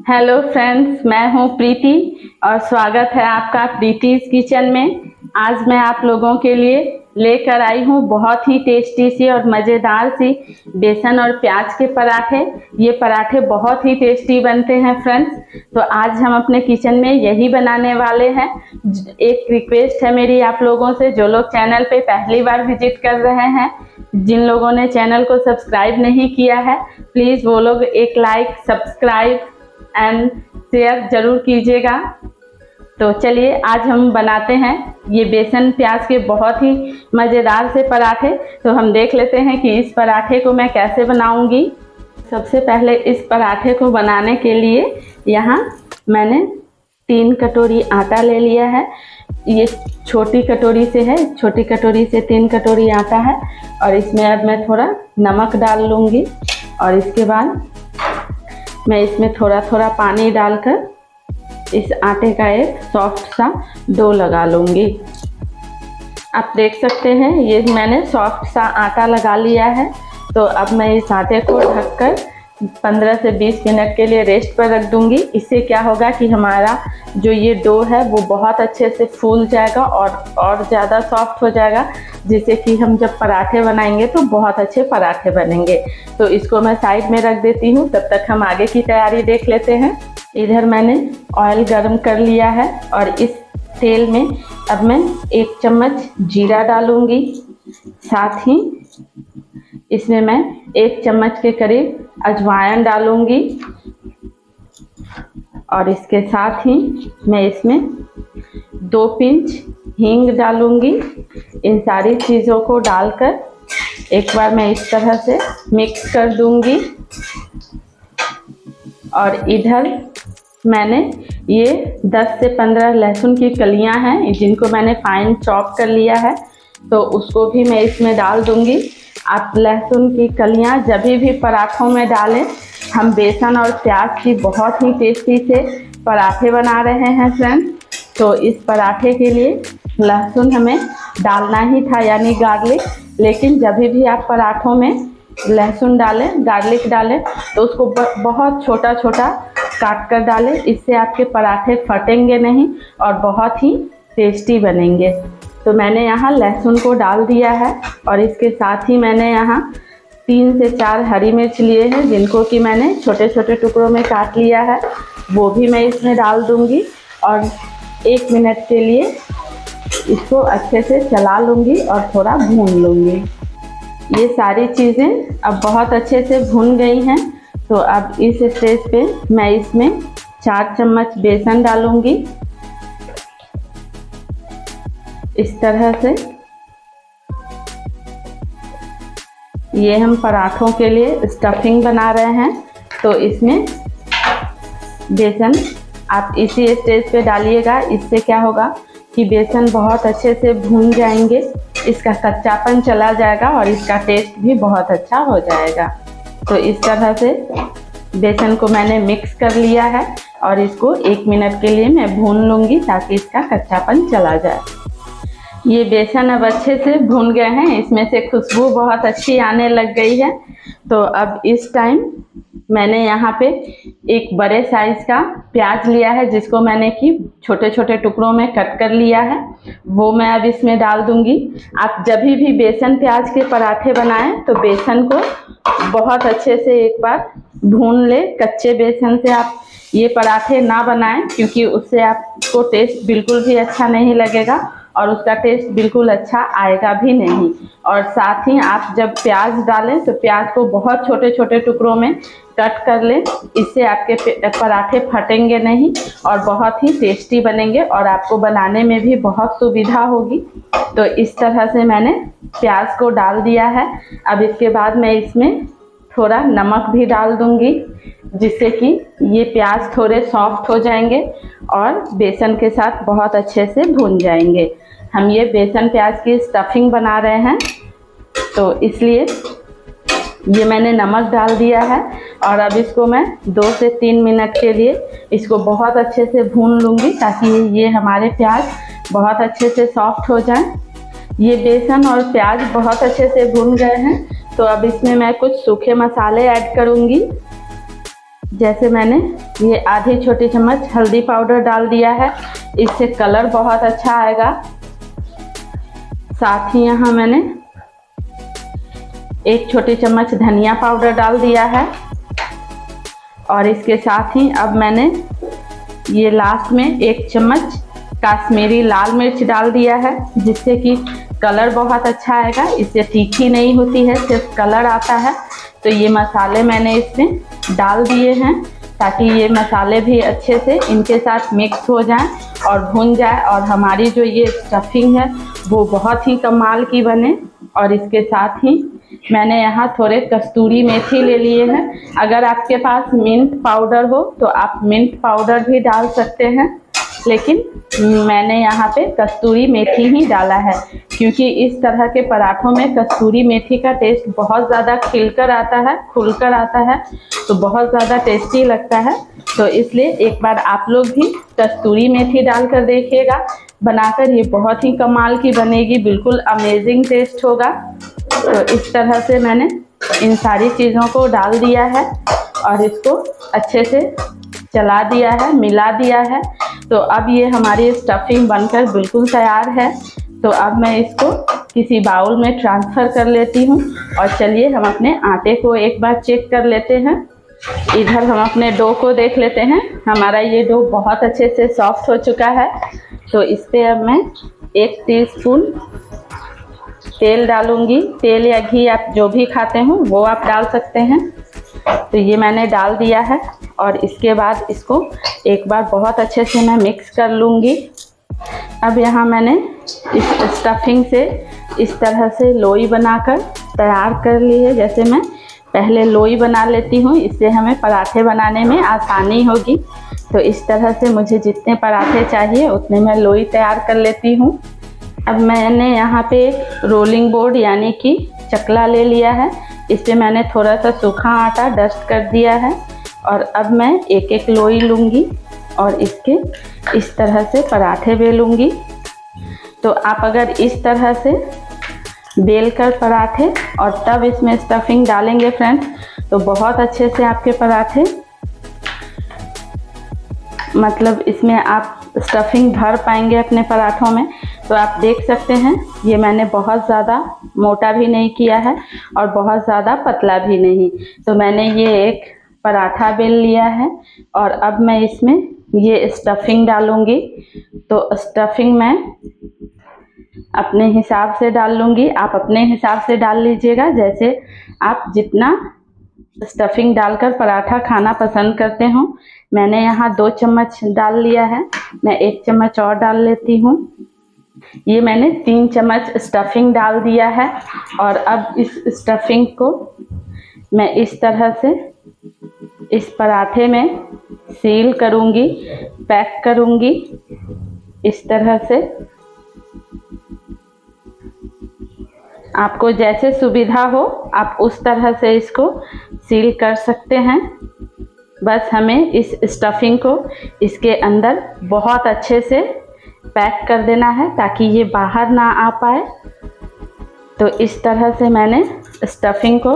Hello friends, मैं हूं प्रीति और स्वागत है आपका प्रीति's किचन में। आज मैं आप लोगों के लिए लेकर आई हूं बहुत ही टेस्टी सी और मज़ेदार सी बेसन और प्याज के पराठे। ये पराठे बहुत ही टेस्टी बनते हैं फ्रेंड्स। तो आज हम अपने किचन में यही बनाने वाले हैं। एक रिक्वेस्ट है मेरी आप लोगों से, जो लोग चैनल पे पहली बार विजिट कर रहे हैं, जिन लोगों ने चैनल को सब्सक्राइब नहीं किया है, प्लीज़ वो लोग एक लाइक, सब्सक्राइब एंड शेयर ज़रूर कीजिएगा। तो चलिए आज हम बनाते हैं ये बेसन प्याज के बहुत ही मज़ेदार से पराठे। तो हम देख लेते हैं कि इस पराठे को मैं कैसे बनाऊंगी। सबसे पहले इस पराठे को बनाने के लिए यहाँ मैंने 3 कटोरी आटा ले लिया है। ये छोटी कटोरी से है, छोटी कटोरी से 3 कटोरी आटा है। और इसमें अब मैं थोड़ा नमक डाल लूँगी और इसके बाद मैं इसमें थोड़ा थोड़ा पानी डालकर इस आटे का एक सॉफ्ट सा डो लगा लूँगी। आप देख सकते हैं ये मैंने सॉफ्ट सा आटा लगा लिया है। तो अब मैं इस आटे को ढककर 15 से 20 मिनट के लिए रेस्ट पर रख दूँगी। इससे क्या होगा कि हमारा जो ये डो है वो बहुत अच्छे से फूल जाएगा और ज़्यादा सॉफ्ट हो जाएगा, जिससे कि हम जब पराठे बनाएंगे तो बहुत अच्छे पराठे बनेंगे। तो इसको मैं साइड में रख देती हूँ, तब तक हम आगे की तैयारी देख लेते हैं। इधर मैंने ऑयल गरम कर लिया है और इस तेल में अब मैं 1 चम्मच जीरा डालूँगी। साथ ही इसमें मैं 1 चम्मच के करीब अजवाइन डालूँगी और इसके साथ ही मैं इसमें 2 पिंच हींग डालूँगी। इन सारी चीज़ों को डालकर एक बार मैं इस तरह से मिक्स कर दूँगी। और इधर मैंने ये 10 से 15 लहसुन की कलियां हैं, जिनको मैंने फाइन चॉप कर लिया है, तो उसको भी मैं इसमें डाल दूँगी। आप लहसुन की कलियां जब भी पराठों में डालें। हम बेसन और प्याज की बहुत ही टेस्टी से पराठे बना रहे हैं फ्रेंड्स। तो इस पराठे के लिए लहसुन हमें डालना ही था, यानी गार्लिक। लेकिन जब भी आप पराठों में लहसुन डालें, गार्लिक डालें, तो उसको बहुत छोटा छोटा काट कर डालें। इससे आपके पराठे फटेंगे नहीं और बहुत ही टेस्टी बनेंगे। तो मैंने यहाँ लहसुन को डाल दिया है और इसके साथ ही मैंने यहाँ 3 से 4 हरी मिर्च लिए हैं, जिनको कि मैंने छोटे छोटे टुकड़ों में काट लिया है, वो भी मैं इसमें डाल दूँगी। और 1 मिनट के लिए इसको अच्छे से चला लूँगी और थोड़ा भून लूँगी। ये सारी चीज़ें अब बहुत अच्छे से भुन गई हैं। तो अब इस स्टेज पे मैं इसमें 4 चम्मच बेसन डालूँगी। इस तरह से ये हम पराठों के लिए स्टफिंग बना रहे हैं। तो इसमें बेसन आप इसी स्टेज पे डालिएगा। इससे क्या होगा कि बेसन बहुत अच्छे से भून जाएंगे, इसका कच्चापन चला जाएगा और इसका टेस्ट भी बहुत अच्छा हो जाएगा। तो इस तरह से बेसन को मैंने मिक्स कर लिया है और इसको 1 मिनट के लिए मैं भून लूँगी, ताकि इसका कच्चापन चला जाए। ये बेसन अब अच्छे से भून गए हैं, इसमें से खुशबू बहुत अच्छी आने लग गई है। तो अब इस टाइम मैंने यहाँ पे एक बड़े साइज़ का प्याज लिया है, जिसको मैंने कि छोटे छोटे टुकड़ों में कट कर लिया है, वो मैं अब इसमें डाल दूँगी। आप जब भी बेसन प्याज के पराठे बनाएं तो बेसन को बहुत अच्छे से एक बार भून ले। कच्चे बेसन से आप ये पराठे ना बनाएं, क्योंकि उससे आपको टेस्ट बिल्कुल भी अच्छा नहीं लगेगा और उसका टेस्ट बिल्कुल अच्छा आएगा भी नहीं। और साथ ही आप जब प्याज डालें तो प्याज को बहुत छोटे छोटे टुकड़ों में कट कर लें। इससे आपके पराठे फटेंगे नहीं और बहुत ही टेस्टी बनेंगे और आपको बनाने में भी बहुत सुविधा होगी। तो इस तरह से मैंने प्याज को डाल दिया है। अब इसके बाद मैं इसमें थोड़ा नमक भी डाल दूँगी, जिससे कि ये प्याज थोड़े सॉफ्ट हो जाएंगे और बेसन के साथ बहुत अच्छे से भून जाएंगे। हम ये बेसन प्याज की स्टफिंग बना रहे हैं, तो इसलिए ये मैंने नमक डाल दिया है। और अब इसको मैं 2 से 3 मिनट के लिए इसको बहुत अच्छे से भून लूँगी, ताकि ये हमारे प्याज बहुत अच्छे से सॉफ्ट हो जाए। ये बेसन और प्याज बहुत अच्छे से भून गए हैं। तो अब इसमें मैं कुछ सूखे मसाले ऐड करूँगी। जैसे मैंने ये आधी छोटी चम्मच हल्दी पाउडर डाल दिया है, इससे कलर बहुत अच्छा आएगा। साथ ही यहाँ मैंने 1 छोटी चम्मच धनिया पाउडर डाल दिया है और इसके साथ ही अब मैंने ये लास्ट में 1 चम्मच कश्मीरी लाल मिर्च डाल दिया है, जिससे कि कलर बहुत अच्छा आएगा। इससे तीखी नहीं होती है, सिर्फ कलर आता है। तो ये मसाले मैंने इसमें डाल दिए हैं ताकि ये मसाले भी अच्छे से इनके साथ मिक्स हो जाएं और भुन जाए और हमारी जो ये स्टफिंग है वो बहुत ही कमाल की बने। और इसके साथ ही मैंने यहाँ थोड़े कस्तूरी मेथी ले लिए हैं। अगर आपके पास मिंट पाउडर हो तो आप मिंट पाउडर भी डाल सकते हैं, लेकिन मैंने यहाँ पे कस्तूरी मेथी ही डाला है, क्योंकि इस तरह के पराठों में कस्तूरी मेथी का टेस्ट बहुत ज़्यादा खिलकर आता है, खुलकर आता है, तो बहुत ज़्यादा टेस्टी लगता है। तो इसलिए एक बार आप लोग भी कस्तूरी मेथी डालकर देखिएगा, बनाकर ये बहुत ही कमाल की बनेगी, बिल्कुल अमेजिंग टेस्ट होगा। तो इस तरह से मैंने इन सारी चीज़ों को डाल दिया है और इसको अच्छे से चला दिया है, मिला दिया है। तो अब ये हमारी स्टफिंग बनकर बिल्कुल तैयार है। तो अब मैं इसको किसी बाउल में ट्रांसफ़र कर लेती हूँ और चलिए हम अपने आटे को एक बार चेक कर लेते हैं। इधर हम अपने डो को देख लेते हैं। हमारा ये डो बहुत अच्छे से सॉफ्ट हो चुका है। तो इस पर अब मैं 1 टीस्पून तेल डालूँगी। तेल या घी आप जो भी खाते हो वो आप डाल सकते हैं। तो ये मैंने डाल दिया है और इसके बाद इसको एक बार बहुत अच्छे से मैं मिक्स कर लूँगी। अब यहाँ मैंने इस स्टफिंग से इस तरह से लोई बनाकर तैयार कर ली है। जैसे मैं पहले लोई बना लेती हूँ, इससे हमें पराठे बनाने में आसानी होगी। तो इस तरह से मुझे जितने पराठे चाहिए उतने मैं लोई तैयार कर लेती हूँ। अब मैंने यहाँ पे एक रोलिंग बोर्ड यानी कि चकला ले लिया है। इस पर मैंने थोड़ा सा सूखा आटा डस्ट कर दिया है और अब मैं एक एक लोई लूँगी और इसके इस तरह से पराठे बेलूँगी। तो आप अगर इस तरह से बेलकर पराठे और तब इसमें स्टफिंग डालेंगे फ्रेंड्स, तो बहुत अच्छे से आपके पराठे, मतलब इसमें आप स्टफिंग भर पाएंगे अपने पराठों में। तो आप देख सकते हैं ये मैंने बहुत ज़्यादा मोटा भी नहीं किया है और बहुत ज़्यादा पतला भी नहीं। तो मैंने ये एक पराठा बेल लिया है और अब मैं इसमें ये स्टफिंग डालूँगी। तो स्टफिंग मैं अपने हिसाब से डाल लूँगी, आप अपने हिसाब से डाल लीजिएगा। जैसे आप जितना स्टफिंग डालकर पराठा खाना पसंद करते हो। मैंने यहाँ 2 चम्मच डाल लिया है, मैं 1 चम्मच और डाल लेती हूँ। ये मैंने 3 चम्मच स्टफिंग डाल दिया है और अब इस स्टफिंग को मैं इस तरह से इस पराठे में सील करूँगी, पैक करूँगी इस तरह से। आपको जैसे सुविधा हो आप उस तरह से इसको सील कर सकते हैं। बस हमें इस स्टफिंग को इसके अंदर बहुत अच्छे से पैक कर देना है ताकि ये बाहर ना आ पाए। तो इस तरह से मैंने स्टफिंग को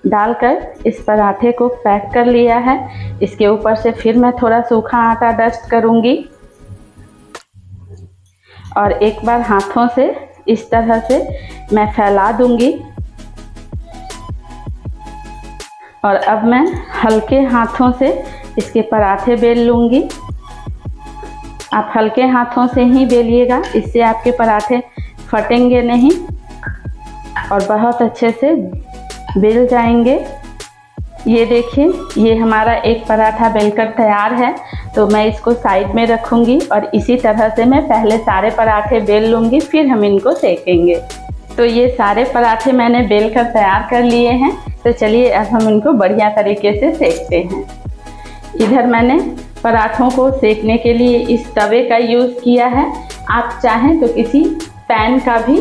डालकर इस पराठे को पैक कर लिया है। इसके ऊपर से फिर मैं थोड़ा सूखा आटा डस्ट करूँगी और एक बार हाथों से इस तरह से मैं फैला दूँगी। और अब मैं हल्के हाथों से इसके पराठे बेल लूँगी। आप हल्के हाथों से ही बेलिएगा, इससे आपके पराठे फटेंगे नहीं और बहुत अच्छे से बेल जाएंगे। ये देखिए, ये हमारा एक पराठा बेलकर तैयार है। तो मैं इसको साइड में रखूँगी और इसी तरह से मैं पहले सारे पराठे बेल लूँगी, फिर हम इनको सेकेंगे। तो ये सारे पराठे मैंने बेलकर तैयार कर लिए हैं। तो चलिए अब हम इनको बढ़िया तरीके से सेकते हैं। इधर मैंने पराठों को सेकने के लिए इस तवे का यूज़ किया है। आप चाहें तो किसी पैन का भी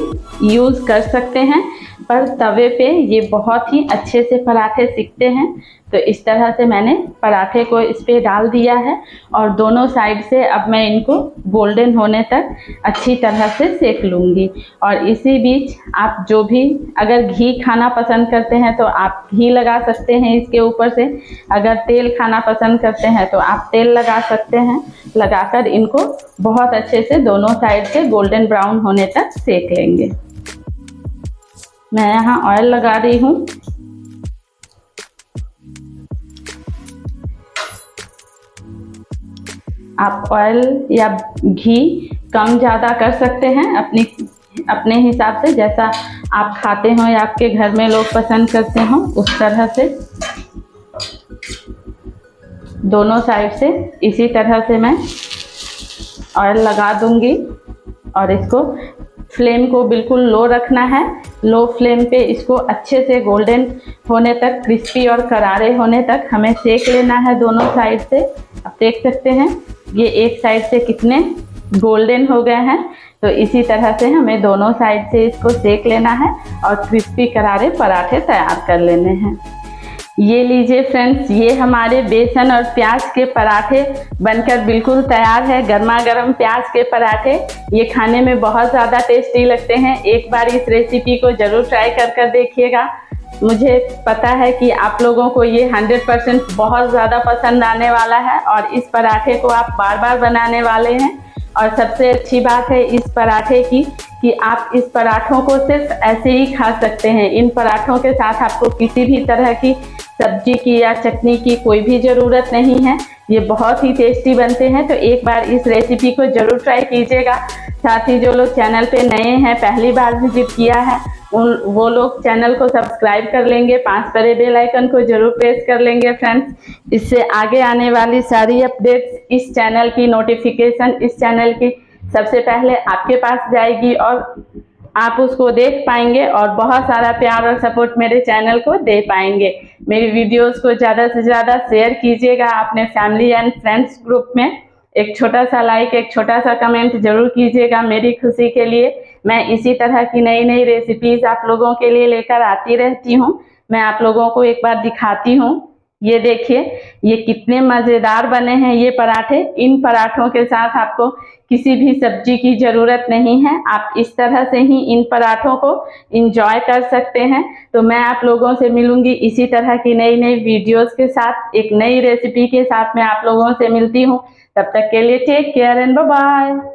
यूज़ कर सकते हैं। पर तवे पे ये बहुत ही अच्छे से पराठे सिकते हैं। तो इस तरह से मैंने पराठे को इस पे डाल दिया है और दोनों साइड से अब मैं इनको गोल्डन होने तक अच्छी तरह से सेक लूँगी। और इसी बीच आप जो भी अगर घी खाना पसंद करते हैं तो आप घी लगा सकते हैं इसके ऊपर से, अगर तेल खाना पसंद करते हैं तो आप तेल लगा सकते हैं। लगाकर इनको बहुत अच्छे से दोनों साइड से गोल्डन ब्राउन होने तक सेक लेंगे। मैं यहाँ ऑयल लगा रही हूँ। आप ऑयल या घी कम ज़्यादा कर सकते हैं अपने हिसाब से, जैसा आप खाते हो या आपके घर में लोग पसंद करते हो उस तरह से। दोनों साइड से इसी तरह से मैं ऑयल लगा दूंगी और इसको फ्लेम को बिल्कुल लो रखना है। लो फ्लेम पे इसको अच्छे से गोल्डन होने तक, क्रिस्पी और करारे होने तक हमें सेक लेना है दोनों साइड से। आप देख सकते हैं ये एक साइड से कितने गोल्डन हो गए हैं। तो इसी तरह से हमें दोनों साइड से इसको सेक लेना है और क्रिस्पी करारे पराठे तैयार कर लेने हैं। ये लीजिए फ्रेंड्स, ये हमारे बेसन और प्याज के पराठे बनकर बिल्कुल तैयार है। गर्मा गर्म प्याज के पराठे ये खाने में बहुत ज़्यादा टेस्टी लगते हैं। एक बार इस रेसिपी को ज़रूर ट्राई कर देखिएगा। मुझे पता है कि आप लोगों को ये 100% बहुत ज़्यादा पसंद आने वाला है और इस पराठे को आप बार बार बनाने वाले हैं। और सबसे अच्छी बात है इस पराठे की कि आप इस पराठों को सिर्फ ऐसे ही खा सकते हैं। इन पराठों के साथ आपको किसी भी तरह की सब्जी की या चटनी की कोई भी ज़रूरत नहीं है। ये बहुत ही टेस्टी बनते हैं। तो एक बार इस रेसिपी को ज़रूर ट्राई कीजिएगा। साथ ही जो लोग चैनल पे नए हैं, पहली बार विजिट किया है, वो लोग चैनल को सब्सक्राइब कर लेंगे, पास पड़े बेल आइकन को जरूर प्रेस कर लेंगे फ्रेंड्स। इससे आगे आने वाली सारी अपडेट्स, इस चैनल की नोटिफिकेशन इस चैनल की सबसे पहले आपके पास जाएगी और आप उसको देख पाएंगे और बहुत सारा प्यार और सपोर्ट मेरे चैनल को दे पाएंगे। मेरी वीडियोस को ज़्यादा से ज़्यादा शेयर कीजिएगा अपने फैमिली एंड फ्रेंड्स ग्रुप में। एक छोटा सा लाइक, एक छोटा सा कमेंट जरूर कीजिएगा मेरी खुशी के लिए। मैं इसी तरह की नई नई रेसिपीज़ आप लोगों के लिए लेकर आती रहती हूँ। मैं आप लोगों को एक बार दिखाती हूँ। ये देखिए ये कितने मज़ेदार बने हैं ये पराठे। इन पराठों के साथ आपको किसी भी सब्जी की ज़रूरत नहीं है। आप इस तरह से ही इन पराठों को इंजॉय कर सकते हैं। तो मैं आप लोगों से मिलूंगी इसी तरह की नई नई वीडियोस के साथ, एक नई रेसिपी के साथ मैं आप लोगों से मिलती हूँ। तब तक के लिए take care and bye bye.